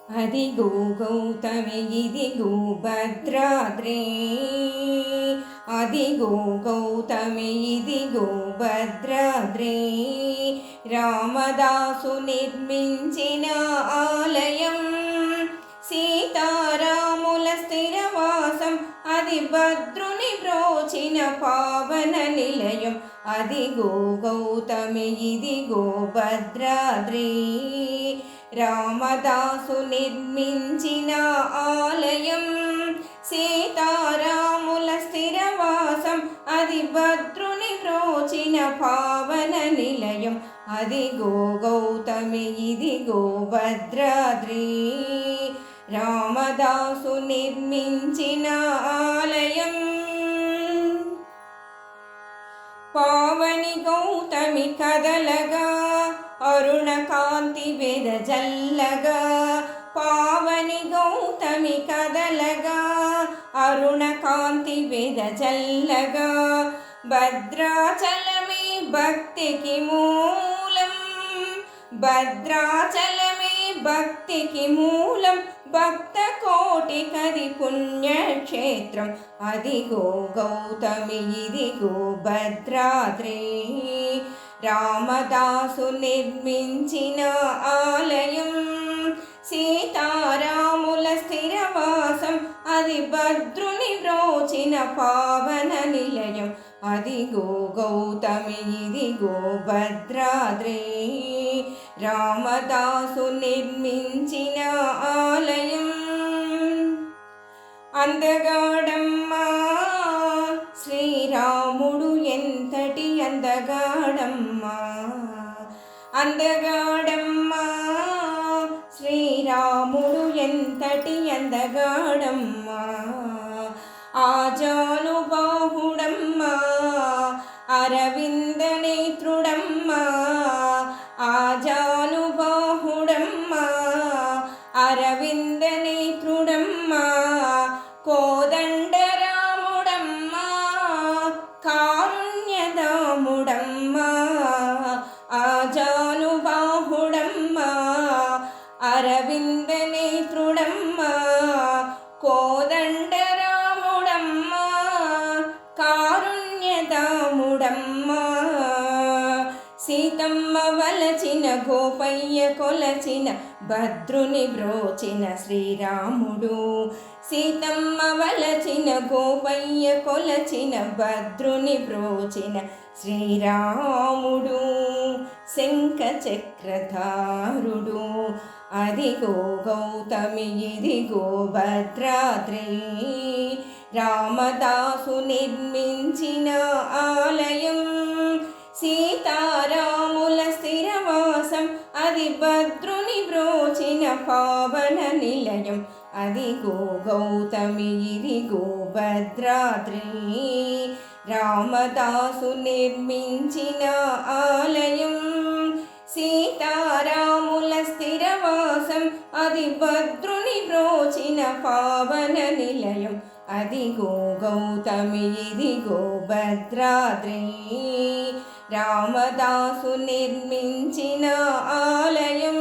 అదిగో గౌతమి ఇదిగో భద్రాద్రి, అదిగో గౌతమి ఇదిగో భద్రాద్రి. రామదాసు నిర్మించిన ఆలయం, సీతారాముల స్థిరవాసం, అది భద్రుని బ్రోచిన పావన నిలయం. అదిగో గౌతమి ఇదిగో భద్రాద్రి, రామదాసు నిర్మించిన ఆలయం, సీతారాముల స్థిరవాసం, అది భద్రుని బ్రోచిన పావన నిలయం. అదిగో గౌతమి ఇదిగో భద్రాద్రి, రామదాసు నిర్మించిన ఆలయం. పావని గౌతమి కదలగా, అరుణ కాంతి వెదజల్లగా, పావని గౌతమి కదలగా, అరుణ కాంతి వెదజల్లగా. భద్రాచలమే భక్తికి మూలం, భద్రాచలమే భక్తికి మూలం, భక్త కోటి కది పుణ్యక్షేత్రం. అదిగో గౌతమి ఇదిగో భద్రాద్రి, రామదాసు నిర్మించిన ఆలయం, సీతారాముల స్థిరవాసం, అది భద్రుని బ్రోచిన పావన నిలయం. అదిగో గౌతమి ఇదిగో భద్రాద్రి, రామదాసు నిర్మించిన ఆలయం. అందగాడమ్మా శ్రీరాముడు ఎంతటి అందగాడమ్మా, అందగాడమ్మా శ్రీరాముడు ఎంతటి అందగాడమ్మా. ఆజానుబాహుడమ్మా అరవింద నేత్రుడమ్మా, ఆజానుబాహుడమ్మా అరవింద నేత్రుడమ్మా. కోదండరాముడమ్మా కారుణ్యదాముడమ్మా, ఆజానుబాహుడమ్మా అరవింద నేత్రుడమ్మా. కోదండరాముడమ్మా కారుణ్యదాముడమ్మా. సీతమ్మ వలచిన గోపయ్య కొలచిన, భద్రుని బ్రోచిన శ్రీరాముడు. సీతమ్మ వలచిన గోపయ్య కొలచిన, భద్రుని బ్రోచిన శ్రీరాముడు. శంఖ చక్రధారుడు, అదిగో గౌతమి ఇదిగో భద్రాద్రి, రామదాసు నిర్మించిన ఆలయం, సీతారాముల స్థిరవాసం, అది భద్రుని బ్రోచిన పావన నిలయం. అదిగో గౌతమి ఇదిగో భద్రాద్రి, రామదాసు నిర్మించిన ఆలయం, సీతారాముల స్థిరవాసం, అది భద్రుని బ్రోచిన పావన నిలయం. అదిగో గౌతమి ఇదిగో భద్రాద్రి, రామదాసు నిర్మించిన ఆలయం.